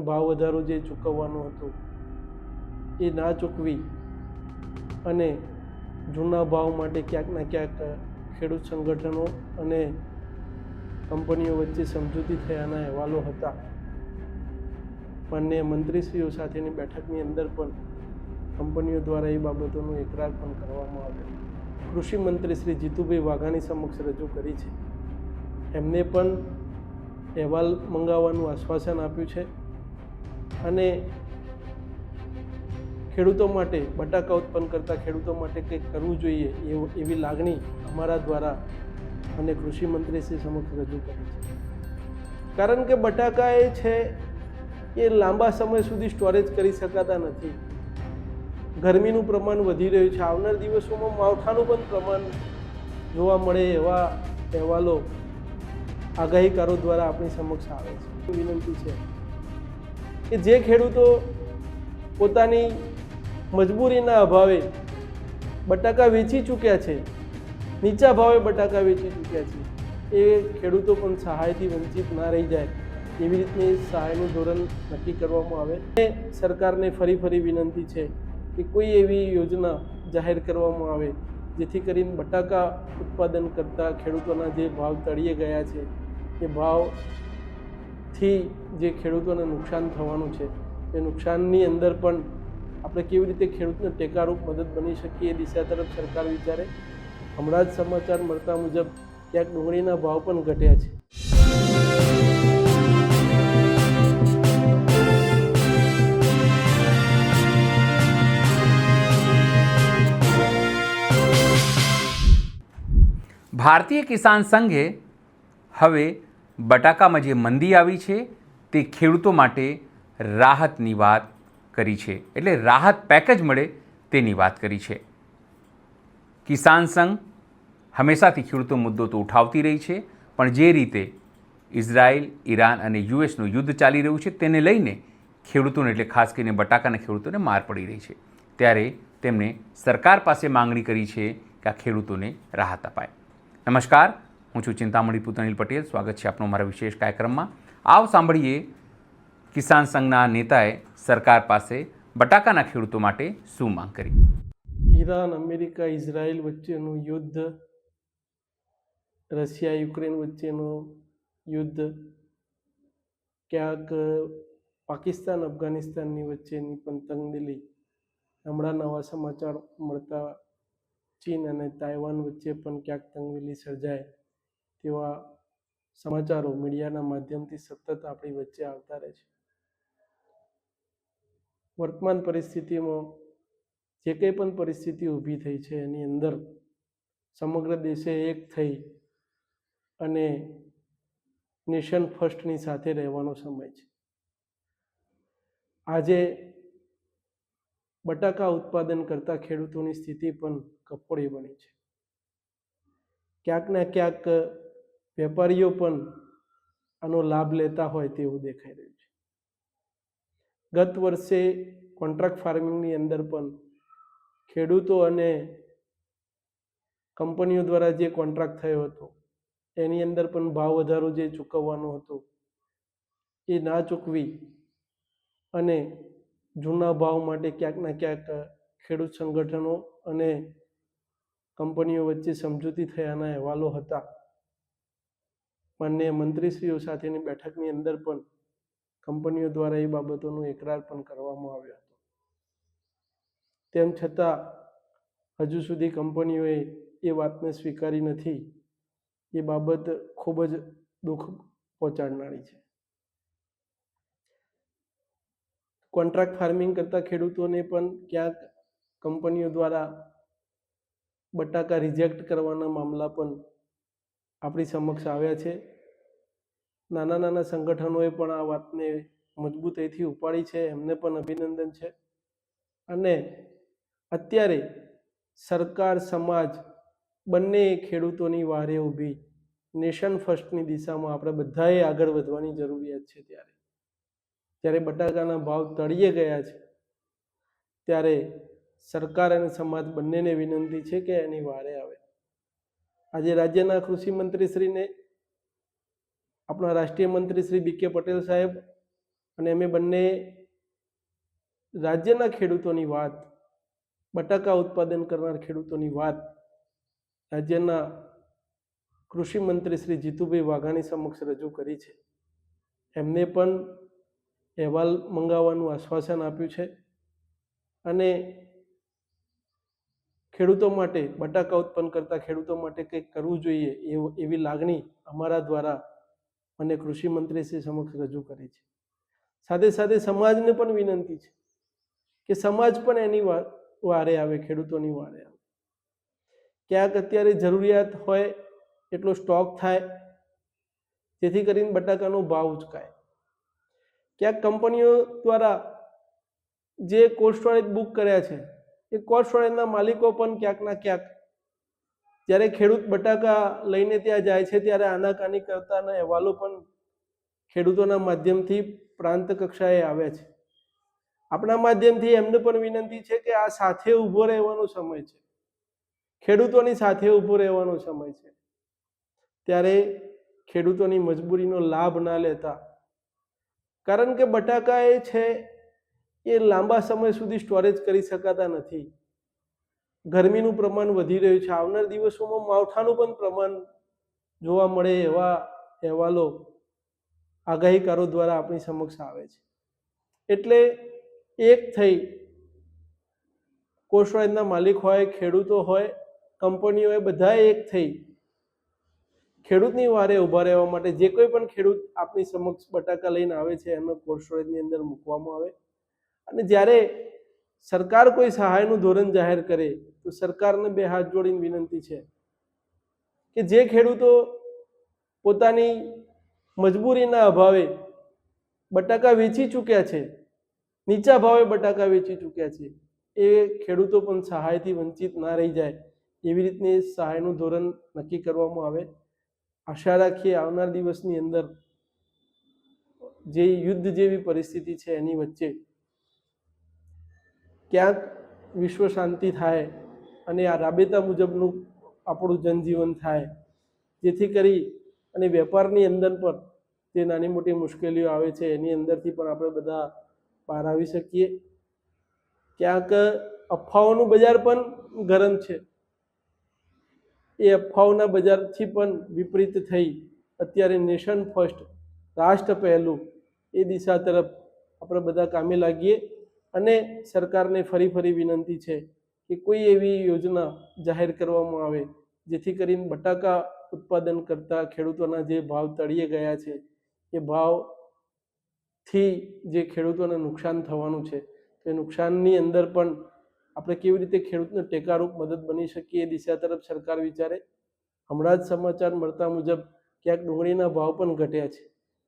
ભાવ વધારો જે ચૂકવવાનો હતો એ ના ચૂકવી અને જૂના ભાવ માટે ક્યાંક ને ક્યાંક ખેડૂત સંગઠનો અને કંપનીઓ વચ્ચે સમજૂતી થયાના અહેવાલો હતા. માનનીય મંત્રીશ્રીઓ સાથેની બેઠકની અંદર પણ કંપનીઓ દ્વારા એ બાબતોનો એકરાર પણ કરવામાં આવ્યો. કૃષિ મંત્રી શ્રી જીતુભાઈ વાઘાણી સમક્ષ રજૂ કરી છે. એમને પણ અહેવાલ મંગાવવાનું આશ્વાસન આપ્યું છે અને ખેડૂતો માટે, બટાકા ઉત્પન્ન કરતા ખેડૂતો માટે કંઈક કરવું જોઈએ એવી લાગણી અમારા દ્વારા અને કૃષિ મંત્રી શ્રી સમક્ષ રજૂ કરી છે. કારણ કે બટાકા એ છે એ લાંબા સમય સુધી સ્ટોરેજ કરી શકાતા નથી. ગરમીનું પ્રમાણ વધી રહ્યું છે. આવનાર દિવસોમાં માવઠાનું પણ પ્રમાણ જોવા મળે એવા અહેવાલો આગાહીકારો દ્વારા આપણી સમક્ષ આવે છે. વિનંતી છે કે જે ખેડૂતો પોતાની મજબૂરીના અભાવે બટાકા વેચી ચૂક્યા છે, નીચા ભાવે બટાકા વેચી ચૂક્યા છે, એ ખેડૂતો પણ સહાયથી વંચિત ના રહી જાય એવી રીતની સહાયનું ધોરણ નક્કી કરવામાં આવે. સરકારને ફરી વિનંતી છે કે કોઈ એવી યોજના જાહેર કરવામાં આવે જેથી કરીને બટાકા ઉત્પાદન કરતા ખેડૂતોના જે ભાવ તળિયે ગયા છે એ ભાવથી જે ખેડૂતોને નુકસાન થવાનું છે એ નુકસાનની અંદર પણ આપણે કેવી રીતે ખેડૂતને ટેકારૂપ મદદ બની શકીએ એ દિશા તરફ સરકાર વિચારે. હમણાં જ સમાચાર મળતા મુજબ ક્યાંક ડુંગળીના ભાવ પણ ઘટ્યા છે. ભારતીય કિસાન સંઘે હવે બટાકામાં જે મંદી આવી છે તે ખેડૂતો માટે રાહતની વાત કરી છે, એટલે રાહત પેકેજ મળે તેની વાત કરી છે. કિસાન સંઘ હંમેશાથી ખેડૂતો મુદ્દો તો ઉઠાવતી રહી છે, પણ જે રીતે ઇઝરાયલ, ઈરાન અને યુએસનું યુદ્ધ ચાલી રહ્યું છે તેને લઈને ખેડૂતોને, એટલે ખાસ કરીને બટાકાના ખેડૂતોને માર પડી રહી છે. ત્યારે તેમણે સરકાર પાસે માંગણી કરી છે કે આ ખેડૂતોને રાહત અપાય. નમસ્કાર, હું છું ચિંતામણી પુત્ર અનિલ પટેલ. સ્વાગત છે આપનો મારા વિશેષ કાર્યક્રમમાં. આવ સાંભળીએ કિસાન સંઘના નેતાએ સરકાર પાસે બટાકાના ખેડૂતો માટે શું માંગ કરી. ઈરાન, અમેરિકા, ઇઝરાયલ વચ્ચેનું યુદ્ધ, રશિયા યુક્રેન વચ્ચેનું યુદ્ધ, ક્યાંક પાકિસ્તાન અફઘાનિસ્તાનની વચ્ચેની પણ તંગદિલી, હમણાં નવા સમાચાર મળતા ચીન અને તાઇવાન વચ્ચે પણ ક્યાંક તંગદિલી સર્જાય તેવા સમાચારો મીડિયાના માધ્યમથી સતત આપણી વચ્ચે આવતા રહે છે. વર્તમાન પરિસ્થિતિમાં જે કંઈ પણ પરિસ્થિતિ ઊભી થઈ છે એની અંદર સમગ્ર દેશે એક થઈ અને નેશન ફર્સ્ટની સાથે રહેવાનો સમય છે. આજે બટાકા ઉત્પાદન કરતા ખેડૂતોની સ્થિતિ પણ કફોડી બની છે. ક્યાંક ને ક્યાંક વેપારીઓ પણ આનો લાભ લેતા હોય તેવું દેખાઈ રહ્યું છે. ગત વર્ષે કોન્ટ્રાક્ટ ફાર્મિંગની અંદર પણ ખેડૂતો અને કંપનીઓ દ્વારા જે કોન્ટ્રાક્ટ થયો હતો એની અંદર પણ ભાવ વધારો જે ચૂકવવાનો હતો એ ના ચૂકવી અને જૂના ભાવ માટે ક્યાંક ને ક્યાંક ખેડૂત સંગઠનો અને કંપનીઓ વચ્ચે સમજૂતી થયાના અહેવાલો હતા. માનનીય મંત્રીશ્રીઓ સાથેની બેઠકની અંદર પણ કંપનીઓ દ્વારા એ બાબતોનો એકરાર પણ કરવામાં આવ્યો હતો. તેમ છતાં હજુ સુધી કંપનીઓએ એ વાતને સ્વીકારી નથી. એ બાબત ખૂબ જ દુઃખ પહોંચાડનારી છે. કોન્ટ્રાક્ટ ફાર્મિંગ કરતા ખેડૂતોને પણ ક્યાંક કંપનીઓ દ્વારા બટાકા રિજેક્ટ કરવાના મામલા પણ આપણી સમક્ષ આવ્યા છે. નાના સંગઠનોએ પણ આ વાતને મજબૂતાઈથી ઉપાડી છે, એમને પણ અભિનંદન છે. અને અત્યારે સરકાર, સમાજ બંને ખેડૂતોની વારે ઊભી નેશન ફર્સ્ટની દિશામાં આપણે બધાએ આગળ વધવાની જરૂરિયાત છે. ત્યારે બટાકાના ભાવ તળિયે ગયા છે ત્યારે સરકાર અને સમાજ બંનેને વિનંતી છે કે એની વારે આવે. આજે રાજ્યના કૃષિ મંત્રીશ્રીને આપણા રાષ્ટ્રીય મંત્રી શ્રી બી કે પટેલ સાહેબ અને અમે બંને રાજ્યના ખેડૂતોની વાત, બટાકા ઉત્પાદન કરનાર ખેડૂતોની વાત રાજ્યના કૃષિ મંત્રી શ્રી જીતુભાઈ વાઘાણી સમક્ષ રજૂ કરી છે. એમને પણ અહેવાલ મંગાવવાનું આશ્વાસન આપ્યું છે અને ખેડૂતો માટે, બટાકા ઉત્પન્ન કરતા ખેડૂતો માટે કંઈક કરવું જોઈએ એવી લાગણી અમારા દ્વારા અને કૃષિ મંત્રી શ્રી સમક્ષ રજૂ કરી છે. સાથે સાથે સમાજને પણ વિનંતી છે કે સમાજ પણ એની વારે આવે, ખેડૂતોની વારે આવે. ક્યાંક અત્યારે જરૂરિયાત હોય એટલો સ્ટોક થાય જેથી કરીને બટાકાનો ભાવ ઉચકાય. ક્યાંક કંપનીઓ દ્વારા જે કોલ્ડ સ્ટોરેજ બુક કર્યા છે એ કોલ્ડ સ્ટોરેજના માલિકો પણ ક્યાંકના ક્યાંક જ્યારે ખેડૂત બટાકા લઈને ત્યાં જાય છે ત્યારે આનાકાની કરતાના અહેવાલો પણ ખેડૂતોના માધ્યમથી પ્રાંત કક્ષાએ આવે છે. આપણા માધ્યમથી એમને પણ વિનંતી છે કે આ સાથે ઊભો રહેવાનો સમય છે, ખેડૂતોની સાથે ઊભો રહેવાનો સમય છે. ત્યારે ખેડૂતોની મજબૂરીનો લાભ ના લેતા, કારણ કે બટાકા એ છે એ લાંબા સમય સુધી સ્ટોરેજ કરી શકાતા નથી. ગરમીનું પ્રમાણ વધી રહ્યું છે. આવનાર દિવસોમાં માવઠાનું પણ પ્રમાણ જોવા મળે એવા અહેવાલો આગાહીકારો દ્વારા આપણી સમક્ષ આવે છે. એટલે એક થઈ કોલ્ડ સ્ટોરેજના માલિક હોય, ખેડૂતો હોય, કંપનીઓએ બધા એક થઈ ખેડૂતની વારે ઊભા રહેવા માટે જે કોઈ પણ ખેડૂત આપણી સમક્ષ બટાકા લઈને આવે છે એનો કોલ્ડ સ્ટોરેજની અંદર મૂકવામાં આવે. અને જ્યારે સરકાર કોઈ સહાયનું ધોરણ જાહેર કરે તો સરકારને બે હાથ જોડીને વિનંતી છે કે જે ખેડૂતો પોતાની મજબૂરીના અભાવે બટાકા વેચી ચૂક્યા છે, નીચા ભાવે બટાકા વેચી ચૂક્યા છે, એ ખેડૂતો પણ સહાયથી વંચિત ના રહી જાય એવી રીતની સહાયનું ધોરણ નક્કી કરવામાં આવે. આશા રાખીએ આવનાર દિવસની અંદર જે યુદ્ધ જેવી પરિસ્થિતિ છે એની વચ્ચે ક્યાંક વિશ્વ શાંતિ થાય અને આ રાબેતા મુજબનું આપણું જનજીવન થાય, જેથી કરી અને વેપારની અંદર પણ જે નાની મોટી મુશ્કેલીઓ આવે છે એની અંદરથી પણ આપણે બધા બહાર આવી શકીએ. ક્યાંક અફવાઓનું બજાર પણ ગરમ છે. એ અફવાઓના બજારથી પણ વિપરીત થઈ અત્યારે નેશન ફર્સ્ટ, રાષ્ટ્ર પહેલું, એ દિશા તરફ આપણે બધા કામે લાગીએ. અને સરકારને ફરી વિનંતી છે કે કોઈ એવી યોજના જાહેર કરવામાં આવે જેથી કરીને બટાકા ઉત્પાદન કરતા ખેડૂતોના જે ભાવ તળિયે ગયા છે એ ભાવથી જે ખેડૂતોને નુકસાન થવાનું છે તો એ નુકસાનની અંદર પણ આપણે કેવી રીતે ખેડૂતને ટેકારૂપ મદદ બની શકીએ એ દિશા તરફ સરકાર વિચારે. હમણાં જ સમાચાર મળતા મુજબ ક્યાંક ડુંગળીના ભાવ પણ ઘટ્યા છે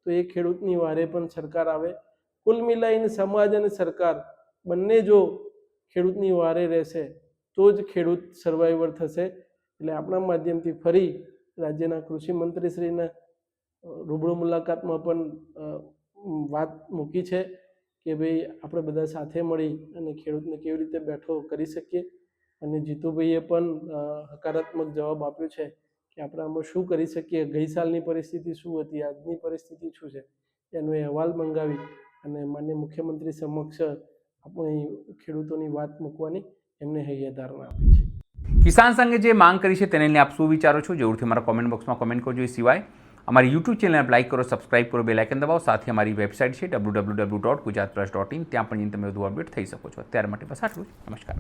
તો એ ખેડૂતની વારે પણ સરકાર આવે. કુલ મિલાઈને સમાજ અને સરકાર બંને જો ખેડૂતની વારે રહેશે તો જ ખેડૂત સર્વાઈવર થશે. એટલે આપણા માધ્યમથી ફરી રાજ્યના કૃષિ મંત્રીશ્રીના રૂબરૂ મુલાકાતમાં પણ વાત મૂકી છે કે ભાઈ આપણે બધા સાથે મળી અને ખેડૂતને કેવી રીતે બેઠો કરી શકીએ. અને જીતુભાઈએ પણ હકારાત્મક જવાબ આપ્યો છે કે આપણે આમાં શું કરી શકીએ, ગઈ સાલની પરિસ્થિતિ શું હતી, આજની પરિસ્થિતિ શું છે, એનો અહેવાલ મંગાવી અને માનનીય મુખ્યમંત્રી સમક્ષ આપણે ખેડૂતોની વાત મૂકવાની એમને હૈયાધારણા આપી છે. કિસાન સંઘે જે માંગ કરી છે તેને લઈને આપ શું વિચારો છો? જરૂરથી અમારા કોમેન્ટ બોક્સમાં કોમેન્ટ કરજો. એ સિવાય અમારી યુટ્યુબ ચેનલને લાઈક કરો, સબસ્ક્રાઇબ કરો, બેલ આઇકન દબાવો. સાથે અમારી વેબસાઇટ છે www.gujaratplus.in, ત્યાં પણ તમે વધુ અપડેટ થઈ શકો છો. અત્યાર માટે બસ આટલું જ. નમસ્કાર.